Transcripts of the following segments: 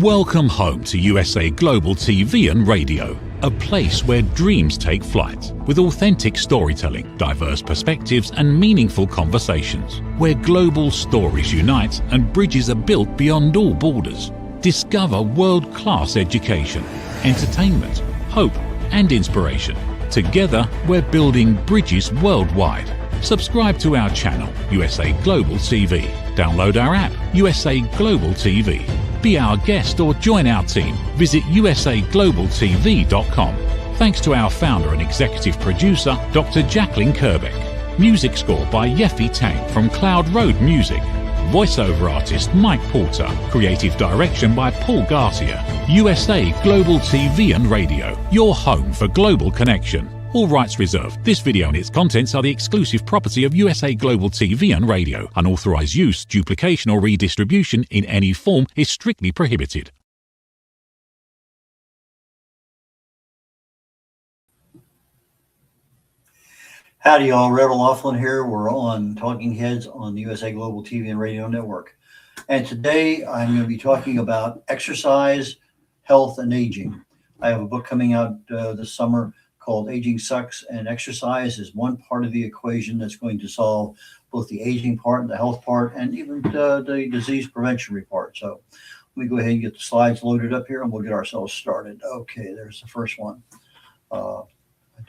Welcome home to USA Global TV and Radio, a place where dreams take flight, with authentic storytelling, diverse perspectives and meaningful conversations, where global stories unite and bridges are built beyond all borders. Discover world-class education, entertainment, hope and inspiration. Together, we're building bridges worldwide. Subscribe to our channel, USA Global TV. Download our app, USA Global TV. Be our guest or join our team. Visit usaglobaltv.com. Thanks to our founder and executive producer, Dr. Jacalyn Kerbeck. Music score by Yeffy Tang from Cloud Road Music. Voiceover artist Mike Porter. Creative direction by Paul Garcia. USA Global TV and Radio, your home for global connection. All rights reserved. This video and its contents are the exclusive property of USA Global TV and Radio. Unauthorized use, duplication or redistribution in any form is strictly prohibited. Howdy y'all, Red O'Loughlin here. We're on Talking Heads on the USA Global TV and Radio Network. And today I'm going to be talking about exercise, health, and aging. I have a book coming out this summer called Aging Sucks, and exercise is one part of the equation that's going to solve both the aging part, the health part, and even the disease prevention part. So let me go ahead and get the slides loaded up here and we'll get ourselves started. Okay, there's the first one. I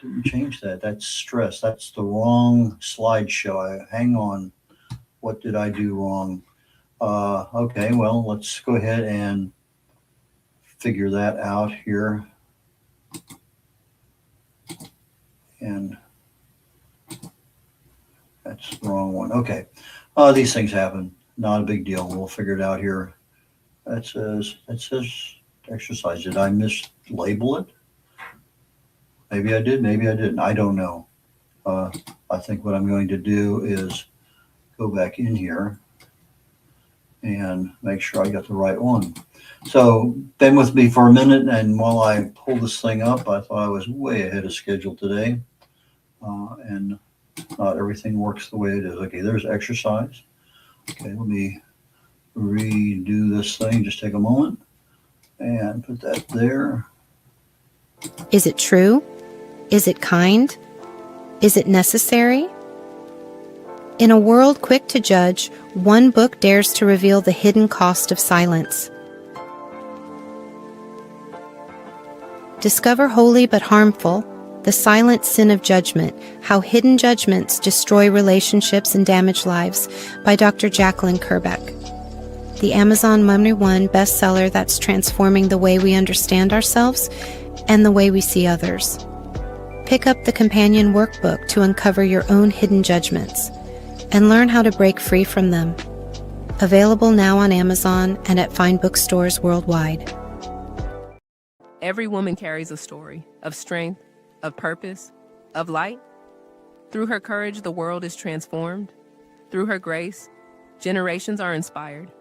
didn't change that. That's stress. That's the wrong slideshow. Hang on. What did I do wrong? Okay, well, let's go ahead and figure that out here. And that's the wrong one. Okay. These things happen. Not a big deal. We'll figure it out here. It says exercise. Did I mislabel it? Maybe I did. Maybe I didn't. I don't know. I think what I'm going to do is go back in here and make sure I got the right one. So been with me for a minute, and while I pull this thing up, I thought I was way ahead of schedule today. And not everything works the way it is. Okay, there's exercise. Okay, let me redo this thing. Just take a moment and put that there. Is it true? Is it kind? Is it necessary? In a world quick to judge, one book dares to reveal the hidden cost of silence. Discover holy but harmful, the silent sin of judgment, how hidden judgments destroy relationships and damage lives, by Dr. Jacalyn Kerbeck. The Amazon #1 bestseller that's transforming the way we understand ourselves and the way we see others. Pick up the companion workbook to uncover your own hidden judgments and learn how to break free from them. Available now on Amazon and at fine bookstores worldwide. Every woman carries a story of strength, of purpose, of light. Through her courage, the world is transformed. Through her grace, generations are inspired.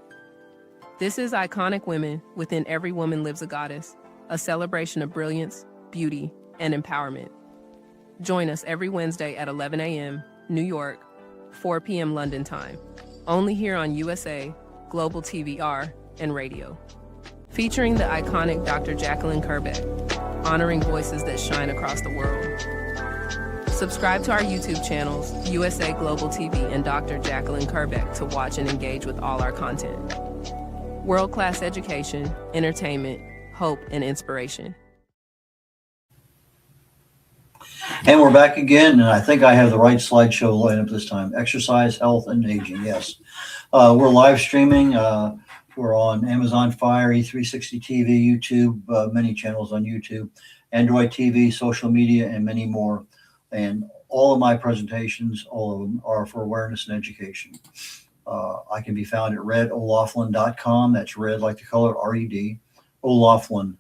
This is Iconic Women. Within every woman lives a goddess, a celebration of brilliance, beauty, and empowerment. Join us every Wednesday at 11 a.m. New York, 4 p.m. London time. Only here on USA, Global TVR, and Radio. Featuring the iconic Dr. Jacalyn Kerbeck, honoring voices that shine across the world. Subscribe to our YouTube channels, USA Global TV and Dr. Jacalyn Kerbeck, to watch and engage with all our content. World-class education, entertainment, hope, and inspiration. And we're back again, and I think I have the right slideshow lineup this time. Exercise, health, and aging, yes. We're live streaming. We're on Amazon Fire, E360 TV, YouTube, many channels on YouTube, Android TV, social media, and many more. And all of my presentations, all of them, are for awareness and education. I can be found at redolaughlin.com. That's red like the color, R-E-D. O'Loughlin,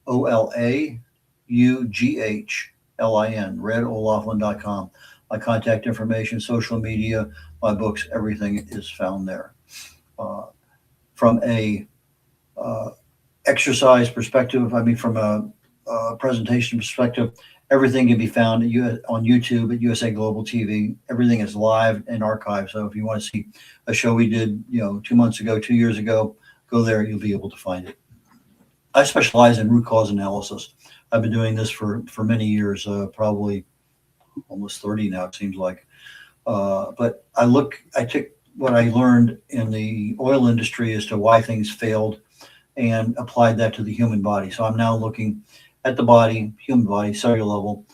O-L-A-U-G-H-L-I-N, redolaughlin.com. My contact information, social media, my books, everything is found there. From a exercise perspective, from a presentation perspective, everything can be found on YouTube at USA Global TV. Everything is live and archived. So if you want to see a show we did, 2 months ago, 2 years ago, go there. You'll be able to find it. I specialize in root cause analysis. I've been doing this for many years, probably almost 30 now, it seems like. But I took what I learned in the oil industry as to why things failed and applied that to the human body. So I'm now looking at the body, human body, cellular level,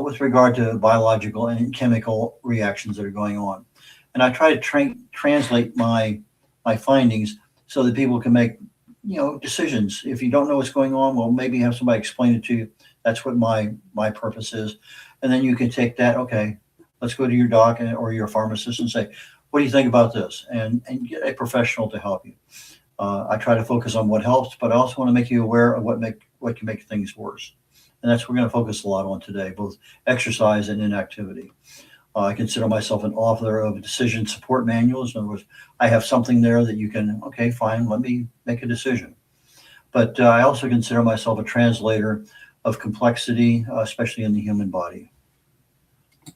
with regard to biological and chemical reactions that are going on. And I try to translate my findings so that people can make decisions. If you don't know what's going on, well, maybe have somebody explain it to you. That's what my purpose is. And then you can take that, okay, let's go to your doc or your pharmacist and say, what do you think about this? And get a professional to help you. I try to focus on what helps, but I also want to make you aware of what can make things worse. And that's what we're going to focus a lot on today, both exercise and inactivity. I consider myself an author of decision support manuals. In other words, I have something there that you can, okay, fine, let me make a decision. But I also consider myself a translator of complexity, especially in the human body.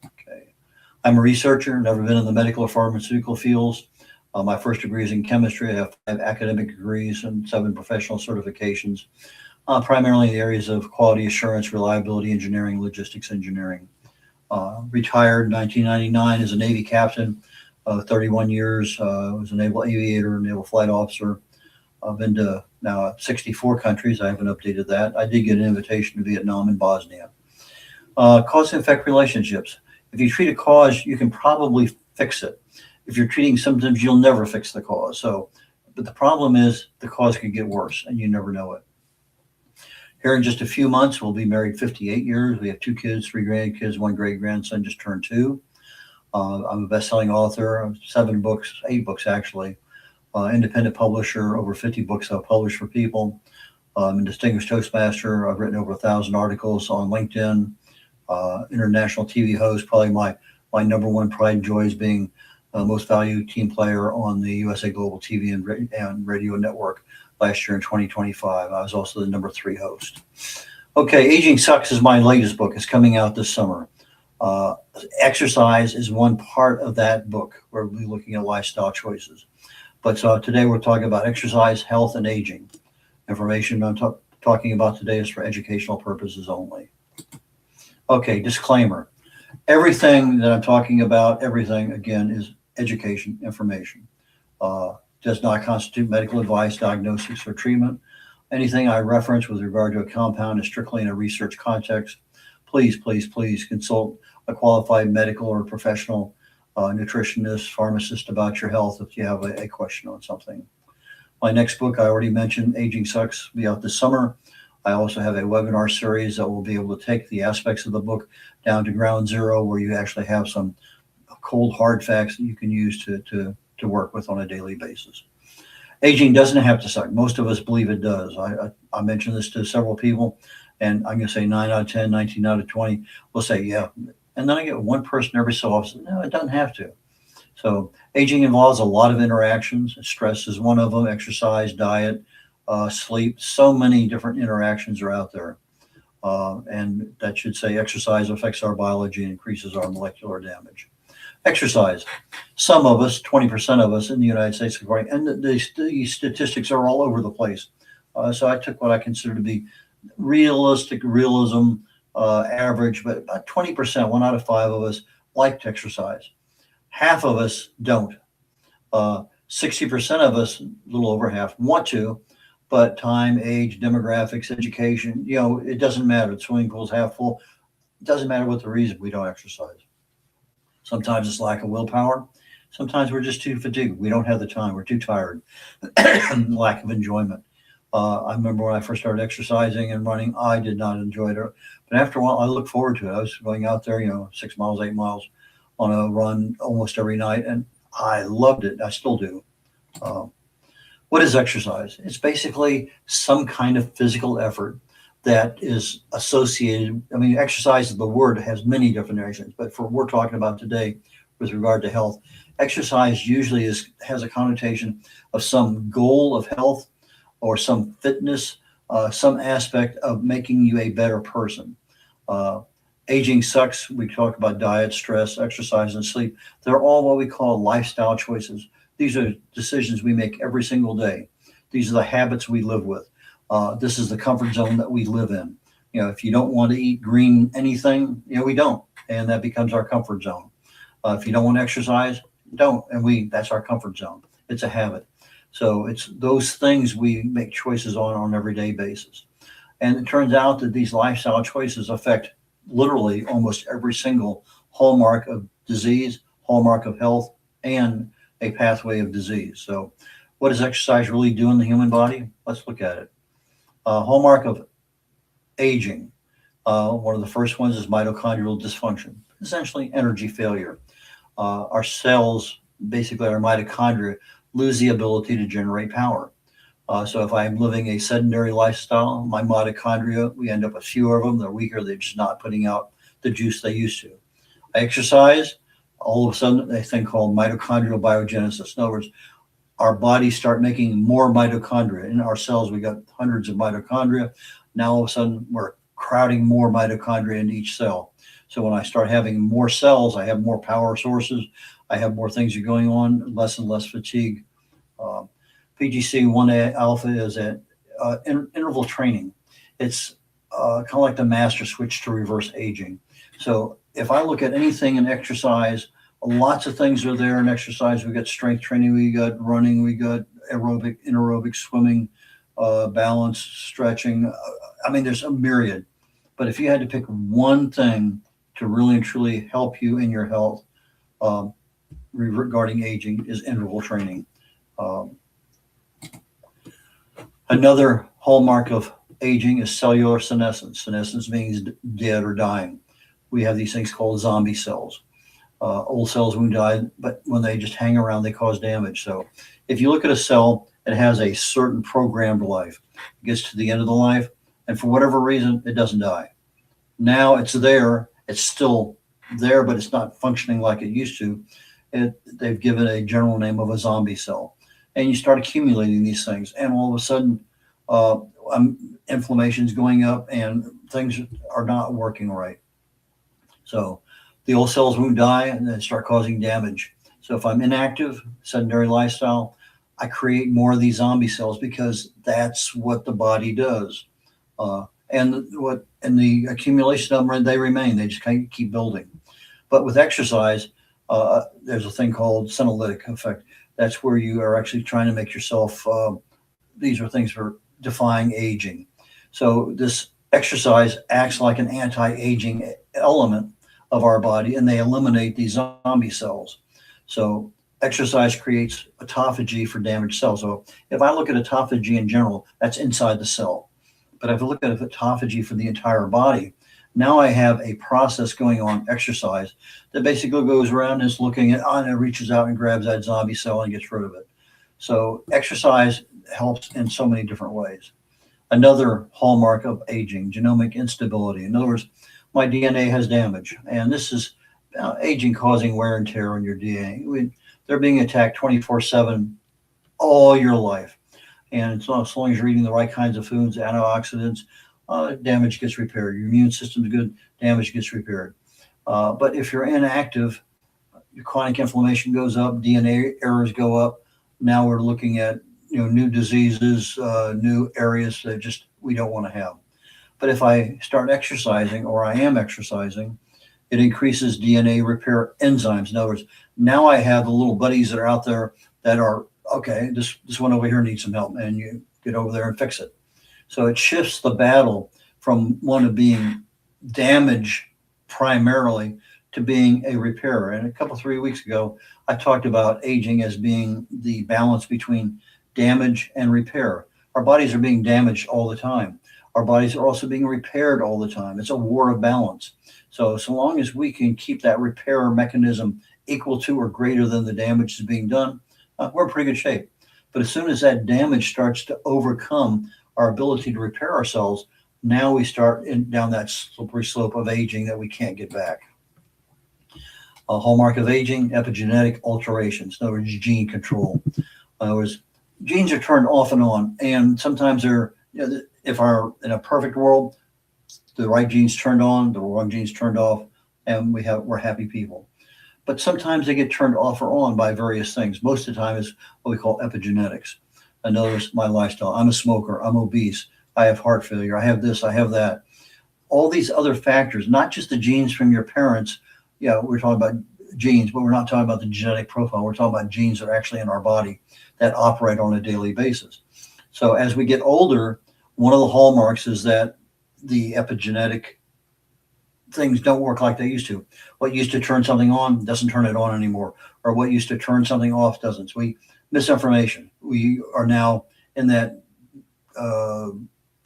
Okay. I'm a researcher, never been in the medical or pharmaceutical fields. My first degree is in chemistry. I have 5 academic degrees and 7 professional certifications, primarily in the areas of quality assurance, reliability engineering, logistics engineering. Retired in 1999 as a Navy captain, 31 years, was a naval aviator, naval flight officer. I've been to now 64 countries. I haven't updated that. I did get an invitation to Vietnam and Bosnia. Cause and effect relationships. If you treat a cause, you can probably fix it. If you're treating symptoms, you'll never fix the cause. But the problem is the cause could get worse and you never know it. Here in just a few months, we'll be married 58 years. We have 2 kids, 3 grandkids, 1 great grandson just turned 2. I'm a best-selling author of 7 books, 8 books actually. Independent publisher, over 50 books I've published for people. I'm a distinguished Toastmaster. I've written over 1,000 articles on LinkedIn. International TV host. Probably my number one pride and joy is being most valued team player on the USA Global TV and Radio Network last year in 2025. I was also the number 3 host. Okay, Aging Sucks is my latest book. It's coming out this summer. Exercise is one part of that book. We'll be looking at lifestyle choices. But today we're talking about exercise, health, and aging. Information I'm talking about today is for educational purposes only. Okay, disclaimer. Everything that I'm talking about, everything, again, is education information. Does not constitute medical advice, diagnosis, or treatment. Anything I reference with regard to a compound is strictly in a research context. Please, please, please consult a qualified medical or professional nutritionist, pharmacist about your health if you have a question on something. My next book, I already mentioned, Aging Sucks, will be out this summer. I also have a webinar series that will be able to take the aspects of the book down to ground zero, where you actually have some cold, hard facts that you can use to work with on a daily basis. Aging doesn't have to suck. Most of us believe it does. I mentioned this to several people, and I'm going to say 9 out of 10, 19 out of 20 will say, yeah. And then I get one person every so often, no, it doesn't have to. So aging involves a lot of interactions. Stress is one of them, exercise, diet, sleep. So many different interactions are out there. And that should say exercise affects our biology and increases our molecular damage. Exercise. Some of us, 20% of us in the United States, and the statistics are all over the place. So I took what I consider to be realism, average, but about 20%, 1 out of 5 of us like to exercise. Half of us don't. 60% of us, a little over half, want to, but time, age, demographics, education, it doesn't matter. The swimming pool's half full. It doesn't matter what the reason we don't exercise. Sometimes it's lack of willpower. Sometimes we're just too fatigued. We don't have the time. We're too tired. Lack of enjoyment. I remember when I first started exercising and running, I did not enjoy it. But after a while, I looked forward to it. I was going out there, 6 miles, 8 miles on a run almost every night, and I loved it. I still do. What is exercise? It's basically some kind of physical effort that is associated. I mean, exercise, the word has many definitions, but for what we're talking about today with regard to health, exercise usually has a connotation of some goal of health or some fitness, some aspect of making you a better person. Aging Sucks. We talk about diet, stress, exercise, and sleep. They're all what we call lifestyle choices. These are decisions we make every single day. These are the habits we live with. This is the comfort zone that we live in. If you don't want to eat green anything, we don't, and that becomes our comfort zone. If you don't want to exercise, don't, and that's our comfort zone. It's a habit. So it's those things we make choices on an everyday basis. And it turns out that these lifestyle choices affect literally almost every single hallmark of disease, hallmark of health, and a pathway of disease. So what does exercise really do in the human body? Let's look at it. Hallmark of aging. One of the first ones is mitochondrial dysfunction, essentially energy failure. Our cells, basically our mitochondria, lose the ability to generate power. So if I'm living a sedentary lifestyle, my mitochondria, we end up with fewer of them. They're weaker. They're just not putting out the juice they used to. I exercise, all of a sudden, a thing called mitochondrial biogenesis. In other words, our bodies start making more mitochondria. In our cells, we got hundreds of mitochondria. Now, all of a sudden, we're crowding more mitochondria into each cell. So when I start having more cells, I have more power sources. I have more things going on, less and less fatigue. PGC1 alpha is an interval training. It's kind of like the master switch to reverse aging. So if I look at anything in exercise, lots of things are there in exercise. We got strength training, we got running, we got aerobic, anaerobic, swimming, balance, stretching. I mean, there's a myriad. But if you had to pick one thing to really and truly help you in your health regarding aging, is interval training. Another hallmark of aging is cellular senescence. Senescence means dead or dying. We have these things called zombie cells. Old cells won't die, but when they just hang around, they cause damage. So if you look at a cell, it has a certain programmed life. It gets to the end of the life, and for whatever reason, it doesn't die. Now it's there. It's still there, but it's not functioning like it used to. They've given a general name of a zombie cell. And you start accumulating these things, and all of a sudden, inflammation's going up, and things are not working right. So the old cells won't die, and then start causing damage. So if I'm inactive, sedentary lifestyle, I create more of these zombie cells because that's what the body does. And the accumulation of them, they remain. They just kind of keep building. But with exercise, there's a thing called senolytic effect. That's where you are actually trying to make yourself, these are things for defying aging. So this exercise acts like an anti-aging element of our body, and they eliminate these zombie cells. So exercise creates autophagy for damaged cells. So if I look at autophagy in general, that's inside the cell. But if I look at autophagy for the entire body, now I have a process going on, exercise, that basically goes around and is looking at, and it reaches out and grabs that zombie cell and gets rid of it. So exercise helps in so many different ways. Another hallmark of aging, genomic instability. In other words, my DNA has damage, and this is aging causing wear and tear on your DNA. They're being attacked 24/7 all your life. And so as long as you're eating the right kinds of foods, antioxidants, damage gets repaired. Your immune system's good, damage gets repaired. But if you're inactive, your chronic inflammation goes up, DNA errors go up. Now we're looking at new diseases, new areas that just we don't want to have. But if I start exercising, or I am exercising, it increases DNA repair enzymes. In other words, now I have the little buddies that are out there that are, okay, this one over here needs some help, and you get over there and fix it. So it shifts the battle from one of being damage primarily to being a repairer. And a 3 weeks ago, I talked about aging as being the balance between damage and repair. Our bodies are being damaged all the time. Our bodies are also being repaired all the time. It's a war of balance. So long as we can keep that repair mechanism equal to or greater than the damage that's being done, we're in pretty good shape. But as soon as that damage starts to overcome our ability to repair ourselves, now we start down that slippery slope of aging that we can't get back. A hallmark of aging, epigenetic alterations. In other words, gene control. In other words, genes are turned off and on, and sometimes they're, if are in a perfect world, the right genes turned on, the wrong genes turned off, and we're happy people. But sometimes they get turned off or on by various things. Most of the time is what we call epigenetics. In other words, my lifestyle. I'm a smoker. I'm obese. I have heart failure, I have this, I have that. All these other factors, not just the genes from your parents. Yeah, we're talking about genes, but we're not talking about the genetic profile. We're talking about genes that are actually in our body that operate on a daily basis. So as we get older, one of the hallmarks is that the epigenetic things don't work like they used to. What used to turn something on doesn't turn it on anymore, or what used to turn something off doesn't. So misinformation. We are now in that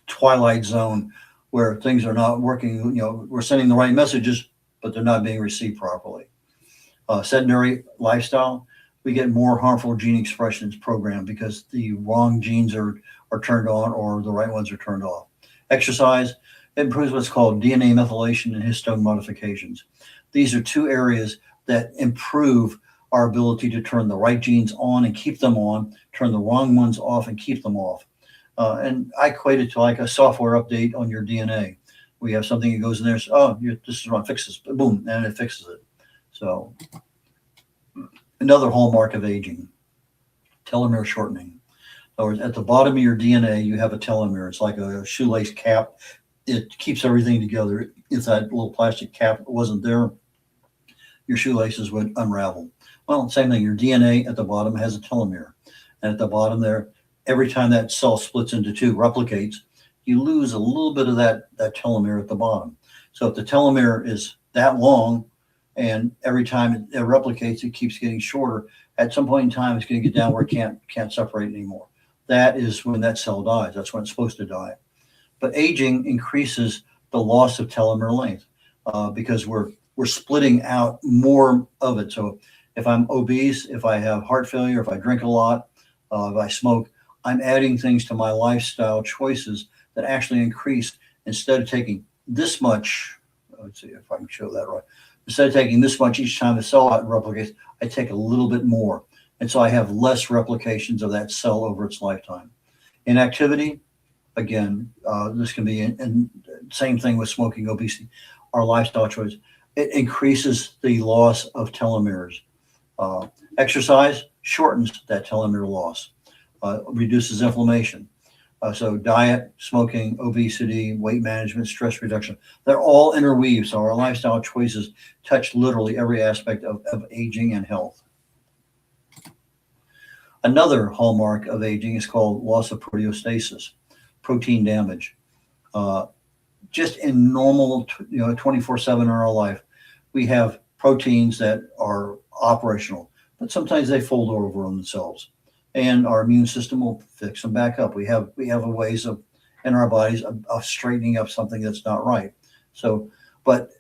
twilight zone where things are not working. We're sending the right messages, but they're not being received properly. Sedentary lifestyle, we get more harmful gene expressions programmed because the wrong genes are turned on or the right ones are turned off. Exercise, it improves what's called DNA methylation and histone modifications. These are two areas that improve our ability to turn the right genes on and keep them on, turn the wrong ones off and keep them off. And I equate it to like a software update on your DNA. We have something that goes in there, so, this is wrong, fix this, boom, and it fixes it. So another hallmark of aging, telomere shortening. In other words, at the bottom of your DNA, you have a telomere. It's like a shoelace cap. It keeps everything together. If that little plastic cap wasn't there, your shoelaces would unravel. Well, same thing. Your DNA at the bottom has a telomere. And at the bottom there, every time that cell splits into two, replicates, you lose a little bit of that telomere at the bottom. So if the telomere is that long, and every time it replicates, it keeps getting shorter. At some point in time, it's going to get down where it can't separate anymore. That is when that cell dies. That's when it's supposed to die. But aging increases the loss of telomere length because we're splitting out more of it. So if I'm obese, if I have heart failure, if I drink a lot, if I smoke, I'm adding things to my lifestyle choices that actually increase. Instead of taking this much, let's see if I can show that right. Instead of taking this much each time the cell replicates, I take a little bit more. And so I have less replications of that cell over its lifetime. Inactivity, again, this can be, and same thing with smoking, obesity, our lifestyle choice. It increases the loss of telomeres. Exercise shortens that telomere loss, reduces inflammation. So diet, smoking, obesity, weight management, stress reduction, they're all interweaved. So our lifestyle choices touch literally every aspect of aging and health. Another hallmark of aging is called loss of proteostasis, protein damage. Just in normal, 24/7 in our life, we have proteins that are operational, but sometimes they fold over on themselves. And our immune system will fix them back up. We have a ways of in our bodies of straightening up something that's not right. So, but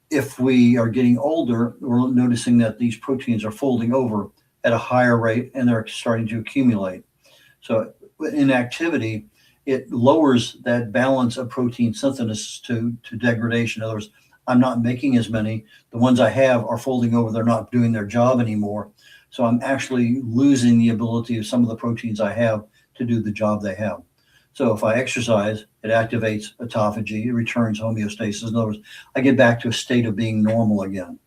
if we are getting older, we're noticing that these proteins are folding over at a higher rate and they're starting to accumulate. So inactivity, it lowers that balance of protein synthesis to degradation. In other words, I'm not making as many. The ones I have are folding over. They're not doing their job anymore. So I'm actually losing the ability of some of the proteins I have to do the job they have. So if I exercise, it activates autophagy, it returns homeostasis. In other words, I get back to a state of being normal again.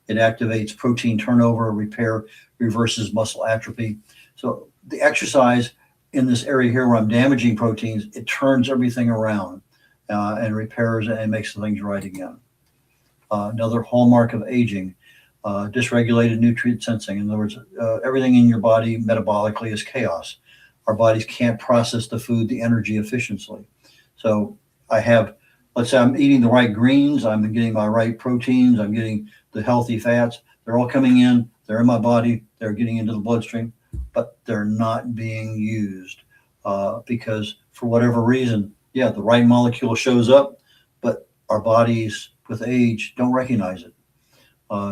It activates protein turnover, repair, reverses muscle atrophy. So the exercise in this area here where I'm damaging proteins, it turns everything around and repairs and makes things right again. Another hallmark of aging, dysregulated nutrient sensing. In other words, everything in your body metabolically is chaos. Our bodies can't process the food, the energy efficiently. So I have, let's say I'm eating the right greens, I'm getting my right proteins, I'm getting the healthy fats. They're all coming in, they're in my body, they're getting into the bloodstream, but they're not being used because for whatever reason, the right molecule shows up, but our bodies with age don't recognize it.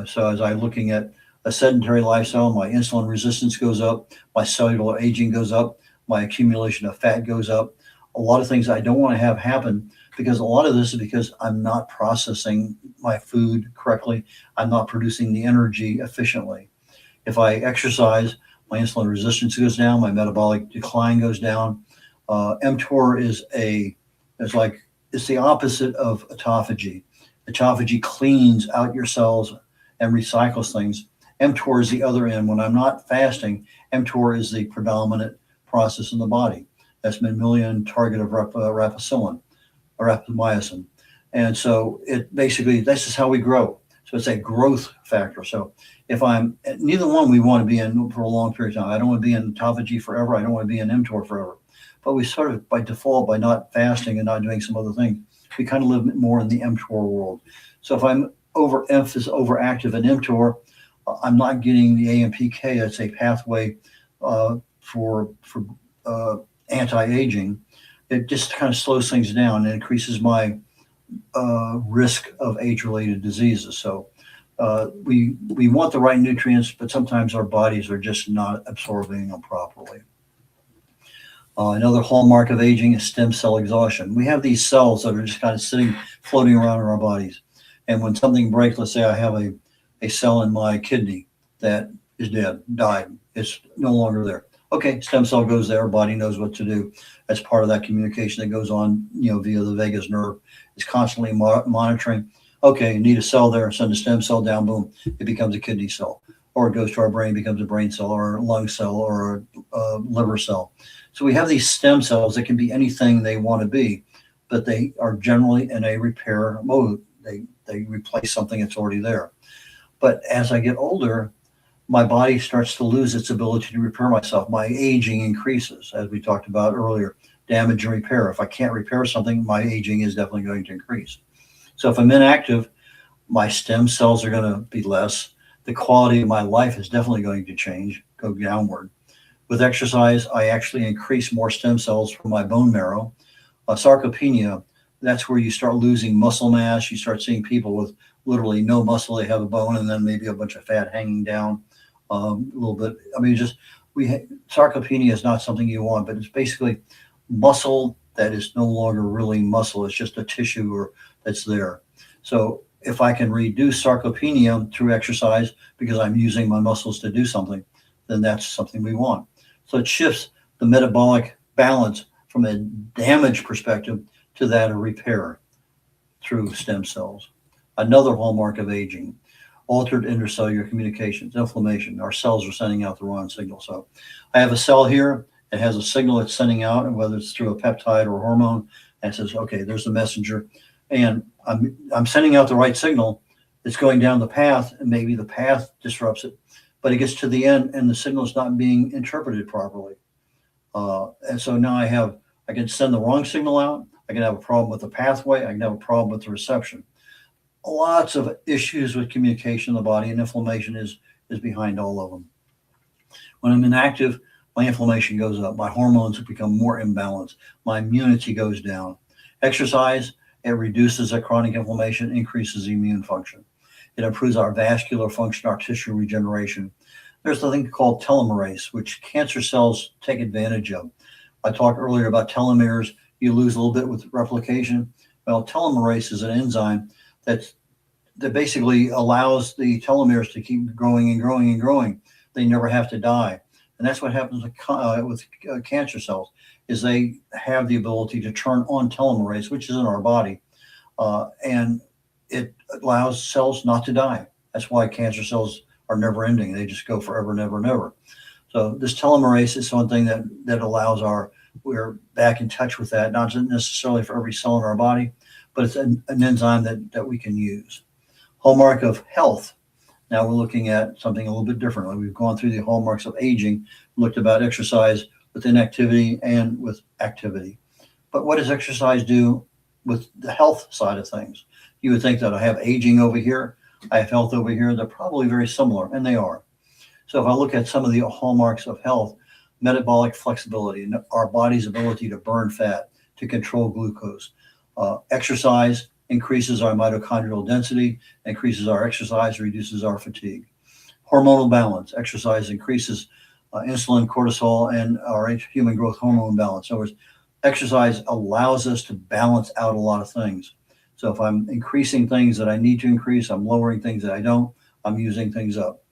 So as I'm looking at a sedentary lifestyle, my insulin resistance goes up, my cellular aging goes up, my accumulation of fat goes up. A lot of things I don't want to have happen because a lot of this is because I'm not processing my food correctly. I'm not producing the energy efficiently. If I exercise, my insulin resistance goes down, my metabolic decline goes down. mTOR is it's the opposite of autophagy. Autophagy cleans out your cells and recycles things. mTOR is the other end. When I'm not fasting, mTOR is the predominant process in the body. That's mammalian target of rapamycin. And so it basically, this is how we grow. So it's a growth factor. So if I'm, neither one we want to be in for a long period of time. I don't want to be in autophagy forever. I don't want to be in mTOR forever. But we sort of, by default, by not fasting and not doing some other things, we kind of live more in the mTOR world. So if I'm overactive in mTOR, I'm not getting the AMPK. That's a pathway for anti-aging. It just kind of slows things down and increases my risk of age-related diseases. So we want the right nutrients, but sometimes our bodies are just not absorbing them properly. Another hallmark of aging is stem cell exhaustion. We have these cells that are just kind of sitting, floating around in our bodies. And when something breaks, let's say I have a cell in my kidney that is dead, died, it's no longer there. Okay, stem cell goes there, body knows what to do. That's part of that communication that goes on, via the vagus nerve. It's constantly monitoring. Okay, you need a cell there, send a stem cell down, boom, it becomes a kidney cell. Or it goes to our brain, becomes a brain cell, or a lung cell, or a liver cell. So we have these stem cells that can be anything they want to be, but they are generally in a repair mode. They replace something that's already there. But as I get older, my body starts to lose its ability to repair myself. My aging increases, as we talked about earlier, damage and repair. If I can't repair something, my aging is definitely going to increase. So if I'm inactive, my stem cells are going to be less. The quality of my life is definitely going to change, go downward. With exercise, I actually increase more stem cells from my bone marrow. Sarcopenia, that's where you start losing muscle mass. You start seeing people with literally no muscle. They have a bone and then maybe a bunch of fat hanging down a little bit. I mean, sarcopenia is not something you want, but it's basically muscle that is no longer really muscle. It's just a tissue that's there. So if I can reduce sarcopenia through exercise because I'm using my muscles to do something, then that's something we want. So it shifts the metabolic balance from a damage perspective to that of repair through stem cells. Another hallmark of aging, altered intercellular communications, inflammation. Our cells are sending out the wrong signal. So I have a cell here. It has a signal it's sending out, and whether it's through a peptide or hormone, and it says, okay, there's the messenger. And I'm sending out the right signal. It's going down the path, and maybe the path disrupts it, but it gets to the end and the signal is not being interpreted properly. And so now I can send the wrong signal out. I can have a problem with the pathway. I can have a problem with the reception. Lots of issues with communication in the body, and inflammation is behind all of them. When I'm inactive, my inflammation goes up. My hormones become more imbalanced. My immunity goes down. Exercise, it reduces that chronic inflammation, increases immune function. It improves our vascular function, our tissue regeneration. There's a thing called telomerase, which cancer cells take advantage of. I talked earlier about telomeres. You lose a little bit with replication. Well, telomerase is an enzyme that basically allows the telomeres to keep growing and growing and growing. They never have to die. And that's what happens with cancer cells, is they have the ability to turn on telomerase, which is in our body. And it allows cells not to die. That's why cancer cells are never ending. They just go forever, never, never. So this telomerase is something that allows we're back in touch with that, not necessarily for every cell in our body, but it's an enzyme that we can use. Hallmark of health. Now we're looking at something a little bit differently. We've gone through the hallmarks of aging, looked about exercise with inactivity and with activity. But what does exercise do with the health side of things? You would think that I have aging over here, I have health over here. They're probably very similar, and they are. So if I look at some of the hallmarks of health, metabolic flexibility, our body's ability to burn fat, to control glucose. Exercise increases our mitochondrial density, increases our exercise, reduces our fatigue. Hormonal balance, exercise increases insulin, cortisol, and our human growth hormone balance. In other words, exercise allows us to balance out a lot of things. So if I'm increasing things that I need to increase, I'm lowering things that I don't, I'm using things up.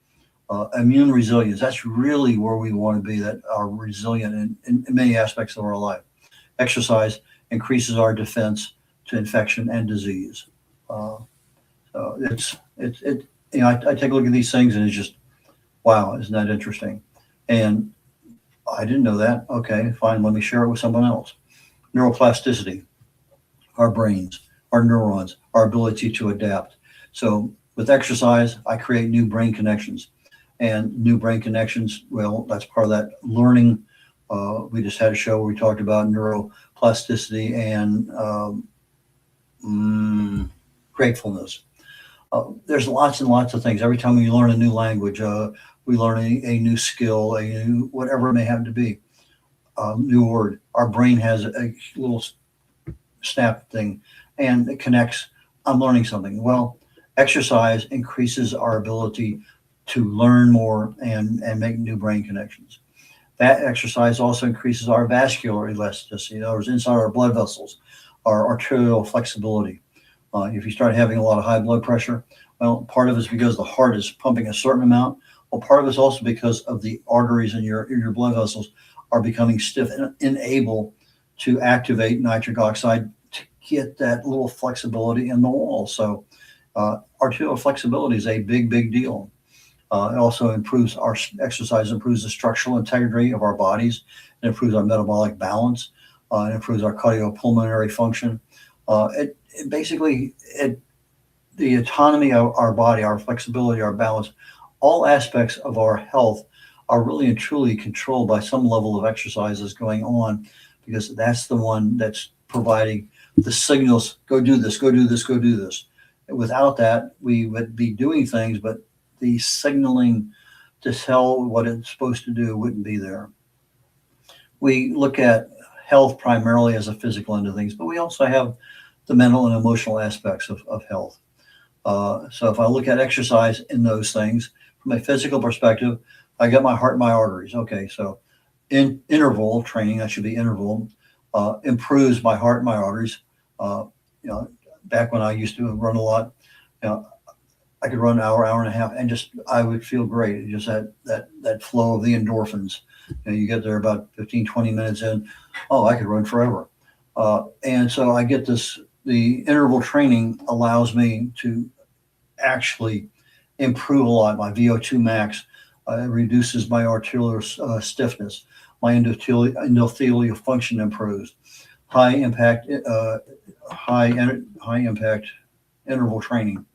Immune resilience, that's really where we want to be, that are resilient in many aspects of our life. Exercise increases our defense to infection and disease. So I take a look at these things and it's just, wow, isn't that interesting? And I didn't know that. Okay, fine. Let me share it with someone else. Neuroplasticity, our brains, our neurons, our ability to adapt. So with exercise, I create new brain connections. And new brain connections, well, that's part of that learning. We just had a show where we talked about neuroplasticity and gratefulness. There's lots and lots of things. Every time we learn a new language, we learn a new skill, a new whatever it may have to be, new word. Our brain has a little snap thing, and it connects. I'm learning something. Well, exercise increases our ability to learn more and make new brain connections. That exercise also increases our vascular elasticity. In other words, inside our blood vessels, our arterial flexibility. If you start having a lot of high blood pressure, well, part of it is because the heart is pumping a certain amount. Well, part of it is also because of the arteries in your blood vessels are becoming stiff and unable to activate nitric oxide to get that little flexibility in the wall. So arterial flexibility is a big, big deal. It also improves our exercise, improves the structural integrity of our bodies, it improves our metabolic balance, it improves our cardiopulmonary function. It basically, the autonomy of our body, our flexibility, our balance, all aspects of our health are really and truly controlled by some level of exercises going on, because that's the one that's providing the signals, go do this, go do this, go do this. Without that, we would be doing things, but the signaling to tell what it's supposed to do wouldn't be there. We look at health primarily as a physical end of things, but we also have the mental and emotional aspects of health. So if I look at exercise in those things, from a physical perspective, I get my heart and my arteries. Okay, so in interval training, that should be interval, improves my heart and my arteries. Back when I used to run a lot, I could run an hour, hour and a half, and just I would feel great. Just that flow of the endorphins. You get there about 15, 20 minutes in, oh, I could run forever. And so I get this, the interval training allows me to actually improve a lot. My VO2 max reduces my arterial stiffness. My endothelial function improves. High impact interval training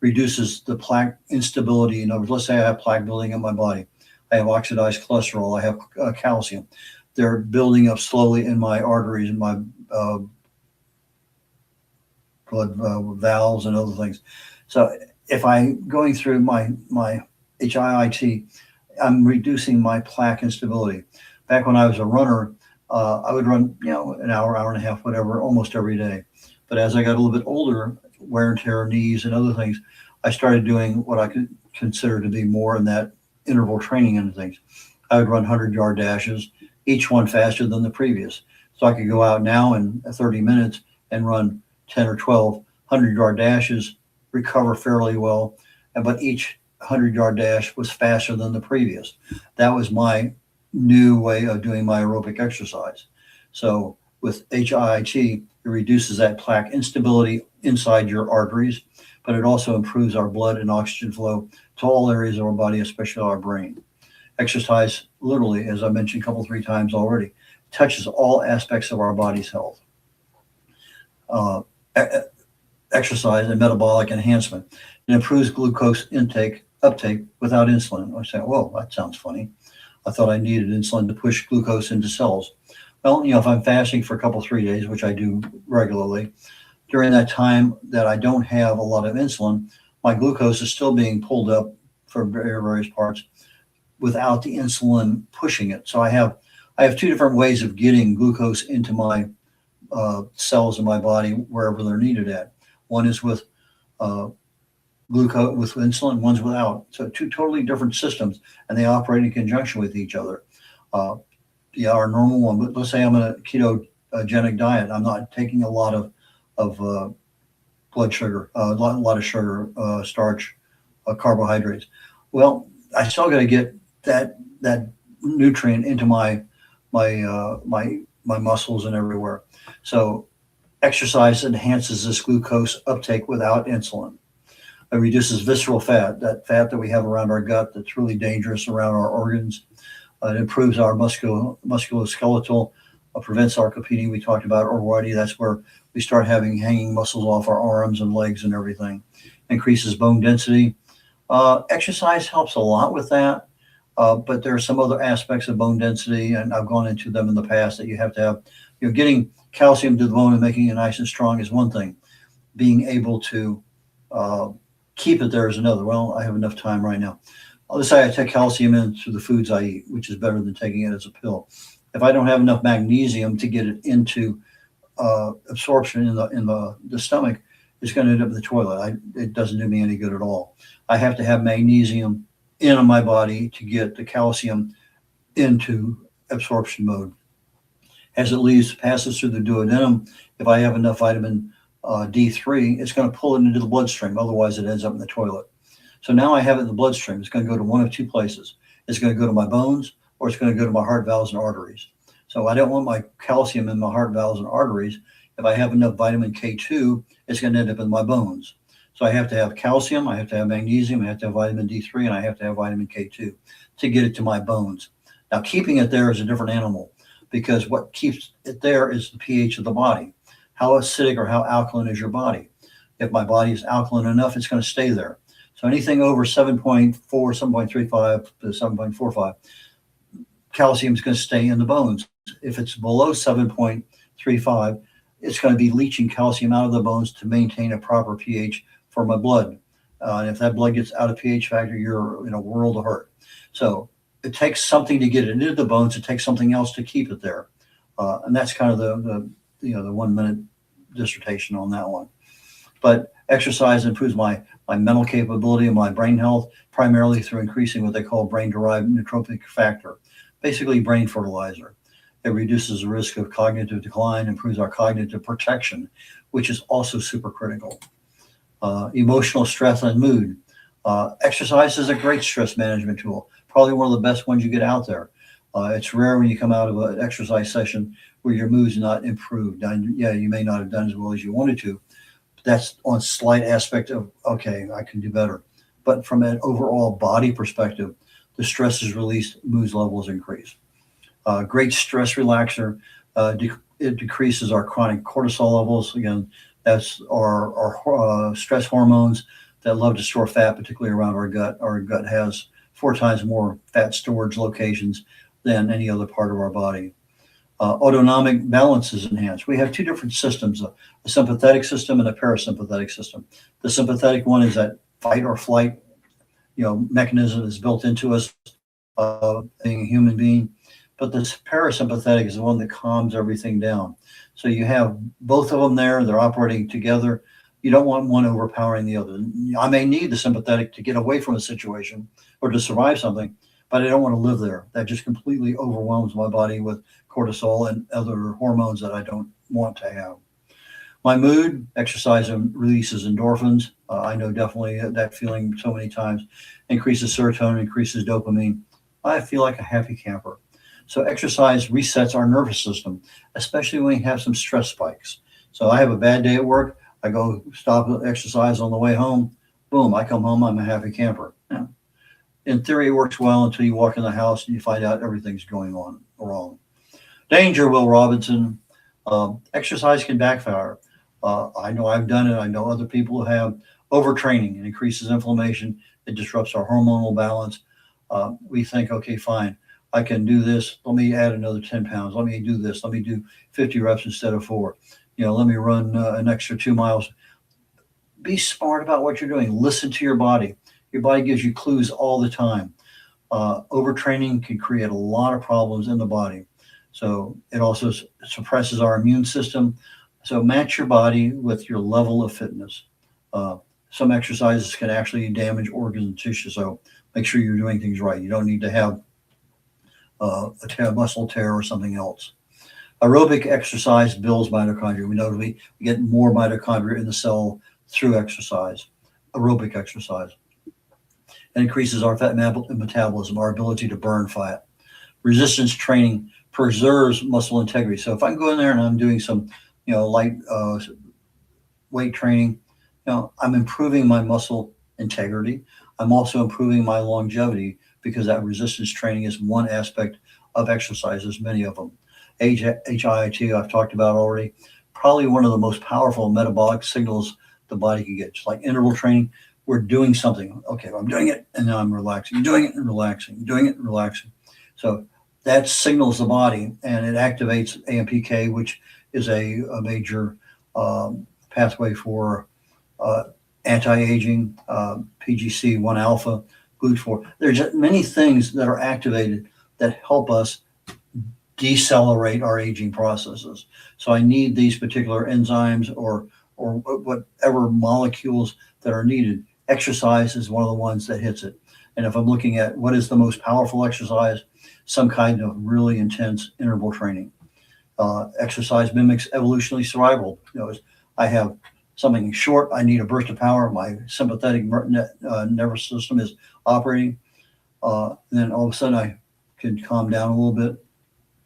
reduces the plaque instability. In other words, let's say I have plaque building in my body. I have oxidized cholesterol. I have calcium. They're building up slowly in my arteries and my blood valves and other things. So if I'm going through my HIIT, I'm reducing my plaque instability. Back when I was a runner, I would run, an hour, hour and a half, whatever, almost every day. But as I got a little bit older, wear and tear knees and other things, I started doing what I could consider to be more in that interval training and things. I would run 100-yard dashes, each one faster than the previous. So I could go out now in 30 minutes and run 10 or 12 100-yard dashes, recover fairly well, but each 100-yard dash was faster than the previous. That was my new way of doing my aerobic exercise. So with HIIT, it reduces that plaque instability inside your arteries, but it also improves our blood and oxygen flow to all areas of our body, especially our brain. Exercise, literally, as I mentioned a couple, 3 times already, touches all aspects of our body's health. Exercise and metabolic enhancement. It improves glucose uptake without insulin. I say, whoa, that sounds funny. I thought I needed insulin to push glucose into cells. Well, if I'm fasting for a couple, 3 days, which I do regularly, during that time that I don't have a lot of insulin, my glucose is still being pulled up from various parts without the insulin pushing it. So I have 2 different ways of getting glucose into my cells in my body wherever they're needed at. One is with glucose with insulin, one's without. So 2 totally different systems, and they operate in conjunction with each other. Our normal one, but let's say I'm on a ketogenic diet. I'm not taking a lot of blood sugar, a lot of sugar, starch, carbohydrates. Well, I still got to get that nutrient into my muscles and everywhere. So exercise enhances this glucose uptake without insulin. It reduces visceral fat, that fat that we have around our gut that's really dangerous around our organs. It improves our musculoskeletal, prevents sarcopenia. We talked about already. That's where we start having hanging muscles off our arms and legs and everything. Increases bone density. Exercise helps a lot with that, but there are some other aspects of bone density, and I've gone into them in the past, that you have to have. Getting calcium to the bone and making it nice and strong is one thing. Being able to keep it there is another. Well, I have enough time right now. Let's say I take calcium in through the foods I eat, which is better than taking it as a pill. If I don't have enough magnesium to get it into absorption in the stomach, it's going to end up in the toilet. It doesn't do me any good at all. I have to have magnesium in my body to get the calcium into absorption mode. As it passes through the duodenum, if I have enough vitamin D3, it's going to pull it into the bloodstream. Otherwise, it ends up in the toilet. So now I have it in the bloodstream. It's going to go to one of two places. It's going to go to my bones, or it's going to go to my heart valves and arteries. So I don't want my calcium in my heart valves and arteries. If I have enough vitamin K2, it's going to end up in my bones. So I have to have calcium, I have to have magnesium, I have to have vitamin D3, and I have to have vitamin K2 to get it to my bones. Now, keeping it there is a different animal, because what keeps it there is the pH of the body. How acidic or how alkaline is your body? If my body is alkaline enough, it's going to stay there. So anything over 7.4, 7.35 to 7.45, calcium is going to stay in the bones. If it's below 7.35, it's going to be leaching calcium out of the bones to maintain a proper pH for my blood. And if that blood gets out of pH factor, you're in a world of hurt. So it takes something to get it into the bones. It takes something else to keep it there. And that's kind of the 1 minute dissertation on that one. But exercise improves my mental capability and my brain health, primarily through increasing what they call brain-derived neurotrophic factor, basically brain fertilizer. It reduces the risk of cognitive decline, improves our cognitive protection, which is also super critical. Emotional stress and mood. Exercise is a great stress management tool, probably one of the best ones you get out there. It's rare when you come out of an exercise session where your mood's not improved. And yeah, you may not have done as well as you wanted to. But that's on slight aspect of, okay, I can do better. But from an overall body perspective, the stress is released, mood levels increase. Great stress relaxer. It decreases our chronic cortisol levels. Again, that's our stress hormones that love to store fat, particularly around our gut. Our gut has 4 times more fat storage locations than any other part of our body. Autonomic balance is enhanced. We have 2 different systems, a sympathetic system and a parasympathetic system. The sympathetic one is that fight or flight, mechanism is built into us, being a human being. But the parasympathetic is the one that calms everything down. So you have both of them there. They're operating together. You don't want one overpowering the other. I may need the sympathetic to get away from a situation or to survive something, but I don't want to live there. That just completely overwhelms my body with cortisol and other hormones that I don't want to have. My mood, exercise releases endorphins. I know definitely that feeling so many times. Increases serotonin, increases dopamine. I feel like a happy camper. So exercise resets our nervous system, especially when we have some stress spikes. So I have a bad day at work. I go stop exercise on the way home. Boom, I come home, I'm a happy camper. Yeah. In theory, it works well until you walk in the house and you find out everything's going on wrong. Danger, Will Robinson. Exercise can backfire. I know I've done it. I know other people who have overtraining. It increases inflammation. It disrupts our hormonal balance. We think, okay, fine, I can do this. Let me add another 10 pounds. Let me do this. Let me do 50 reps instead of 4. Let me run an extra 2 miles. Be smart about what you're doing. Listen to your body. Your body gives you clues all the time. Overtraining can create a lot of problems in the body. So it also suppresses our immune system. So match your body with your level of fitness. Some exercises can actually damage organs and tissue. So make sure you're doing things right. You don't need to have a muscle tear or something else. Aerobic exercise builds mitochondria. We know we get more mitochondria in the cell through exercise, aerobic exercise. It increases our fat metabolism, our ability to burn fat. Resistance training preserves muscle integrity. So if I go in there and I'm doing some, light weight training, I'm improving my muscle integrity. I'm also improving my longevity because that resistance training is one aspect of exercise. There's many of them. HIIT, I've talked about already. Probably one of the most powerful metabolic signals the body can get. Just like interval training, we're doing something. Okay, I'm doing it, and now I'm relaxing. Doing it and relaxing. Doing it and relaxing. So that signals the body, and it activates AMPK, which is a major pathway for anti-aging, PGC1 alpha, GLUT4. There's many things that are activated that help us decelerate our aging processes. So I need these particular enzymes or whatever molecules that are needed. Exercise is one of the ones that hits it. And if I'm looking at what is the most powerful exercise, some kind of really intense interval training. Exercise mimics evolutionary survival. I have something short, I need a burst of power, my sympathetic nervous system is operating, then all of a sudden I can calm down a little bit,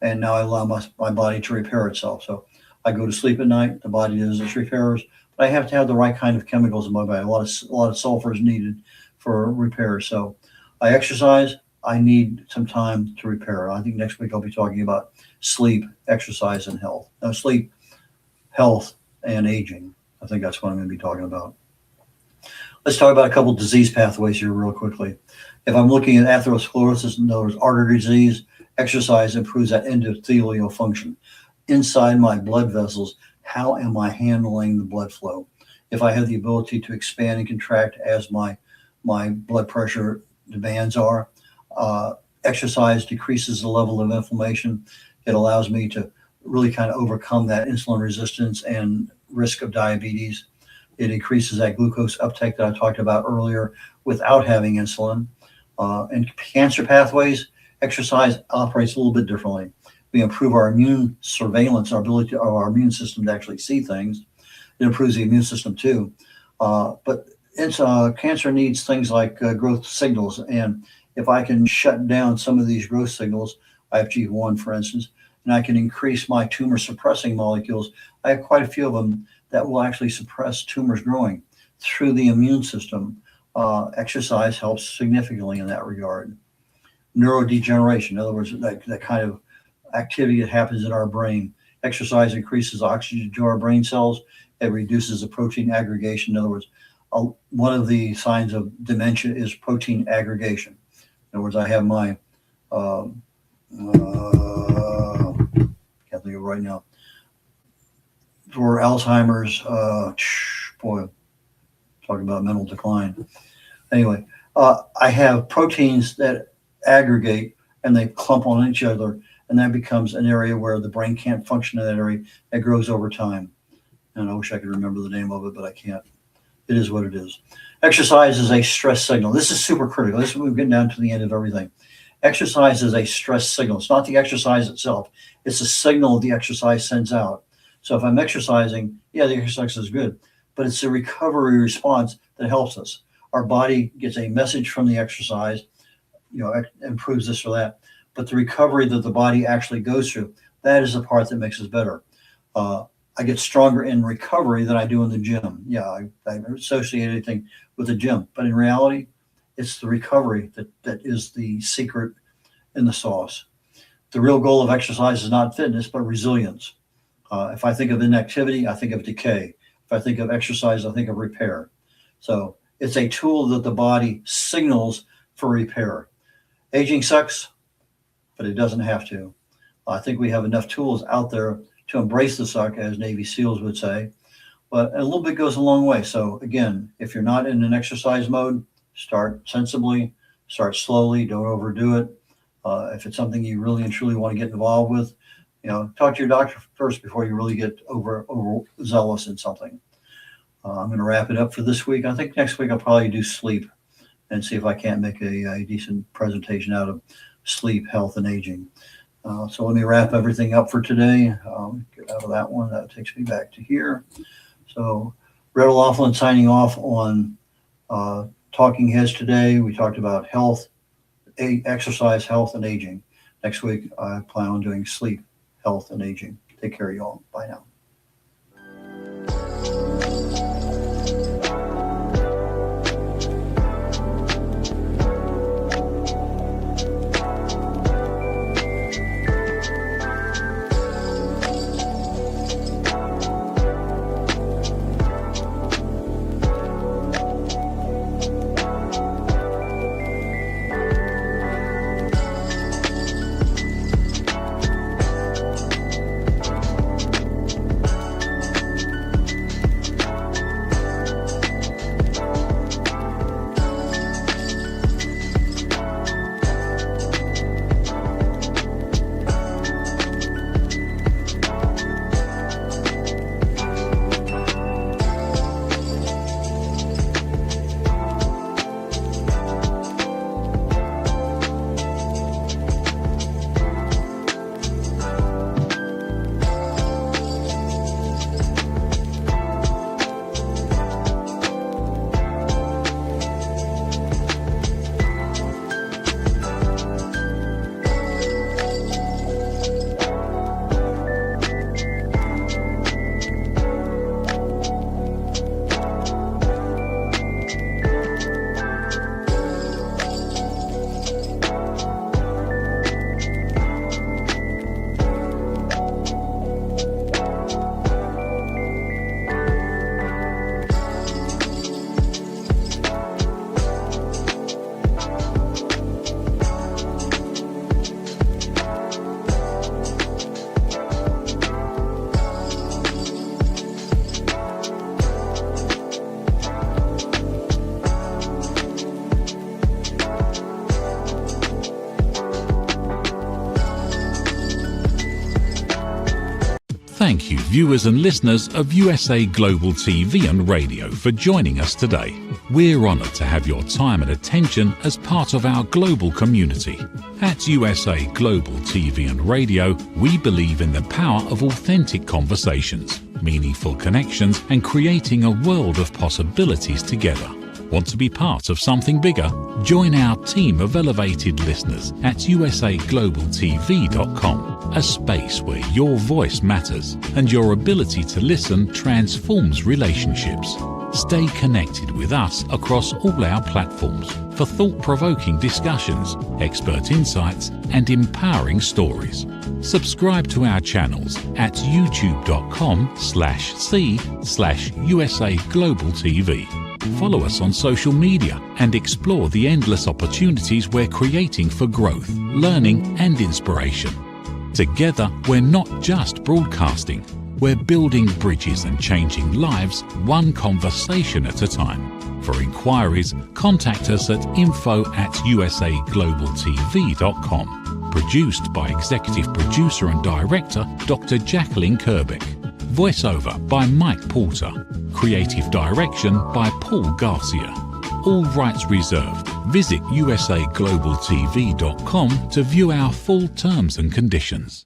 and now I allow my body to repair itself. So I go to sleep at night, the body does its repairs, but I have to have the right kind of chemicals in my body. A lot of sulfur is needed for repair. So I exercise, I need some time to repair. I think next week I'll be talking about sleep, exercise, and health. Sleep, health, and aging. I think that's what I'm going to be talking about. Let's talk about a couple of disease pathways here real quickly. If I'm looking at atherosclerosis, in other words, artery disease, exercise improves that endothelial function. Inside my blood vessels, how am I handling the blood flow? If I have the ability to expand and contract as my blood pressure demands are, exercise decreases the level of inflammation. It allows me to really kind of overcome that insulin resistance and risk of diabetes. It increases that glucose uptake that I talked about earlier without having insulin. And cancer pathways, exercise operates a little bit differently. We improve our immune surveillance, our ability of our immune system to actually see things. It improves the immune system too. But cancer needs things like growth signals. And if I can shut down some of these growth signals, IFG1, for instance, and I can increase my tumor suppressing molecules, I have quite a few of them that will actually suppress tumors growing through the immune system. Exercise helps significantly in that regard. Neurodegeneration, in other words, that kind of activity that happens in our brain. Exercise increases oxygen to our brain cells. It reduces the protein aggregation. In other words, one of the signs of dementia is protein aggregation. In other words, I have my, can't think of it right now, for Alzheimer's, talking about mental decline. Anyway, I have proteins that aggregate and they clump on each other, and that becomes an area where the brain can't function in that area. It grows over time. And I wish I could remember the name of it, but I can't. It is what it is. Exercise is a stress signal. This is super critical. This is when we're getting down to the end of everything. Exercise is a stress signal. It's not the exercise itself. It's a signal the exercise sends out. So if I'm exercising, yeah, the exercise is good, but it's the recovery response that helps us. Our body gets a message from the exercise, improves this or that, but the recovery that the body actually goes through, that is the part that makes us better. I get stronger in recovery than I do in the gym. Yeah, I associate anything with the gym, but in reality, it's the recovery that is the secret in the sauce. The real goal of exercise is not fitness, but resilience. If I think of inactivity, I think of decay. If I think of exercise, I think of repair. So it's a tool that the body signals for repair. Aging sucks, but it doesn't have to. I think we have enough tools out there to embrace the suck, as Navy SEALs would say, but a little bit goes a long way. So again, if you're not in an exercise mode, start sensibly, start slowly, don't overdo it. If it's something you really and truly want to get involved with, talk to your doctor first before you really get overzealous in something. I'm going to wrap it up for this week. I think next week I'll probably do sleep and see if I can't make a decent presentation out of sleep, health, and aging. So let me wrap everything up for today. Get out of that one. That takes me back to here. So Red O'Loughlin signing off on Talking Heads today. We talked about health, exercise, health, and aging. Next week, I plan on doing sleep, health, and aging. Take care, y'all. Bye now. viewers and listeners of USA Global TV and Radio for joining us today. We're honoured to have your time and attention as part of our global community. At USA Global TV and Radio, we believe in the power of authentic conversations, meaningful connections, and creating a world of possibilities together. Want to be part of something bigger? Join our team of elevated listeners at usaglobaltv.com, a space where your voice matters and your ability to listen transforms relationships. Stay connected with us across all our platforms for thought-provoking discussions, expert insights, and empowering stories. Subscribe to our channels at youtube.com/c/USA Global TV. Follow us on social media and explore the endless opportunities we're creating for growth, learning, and inspiration. Together, we're not just broadcasting, we're building bridges and changing lives one conversation at a time. For inquiries, contact us at info@usaglobaltv.com. Produced by Executive Producer and Director Dr. Jacalyn Kerbeck. Voiceover by Mike Porter. Creative direction by Paul Garcia. All rights reserved. Visit usaglobaltv.com to view our full terms and conditions.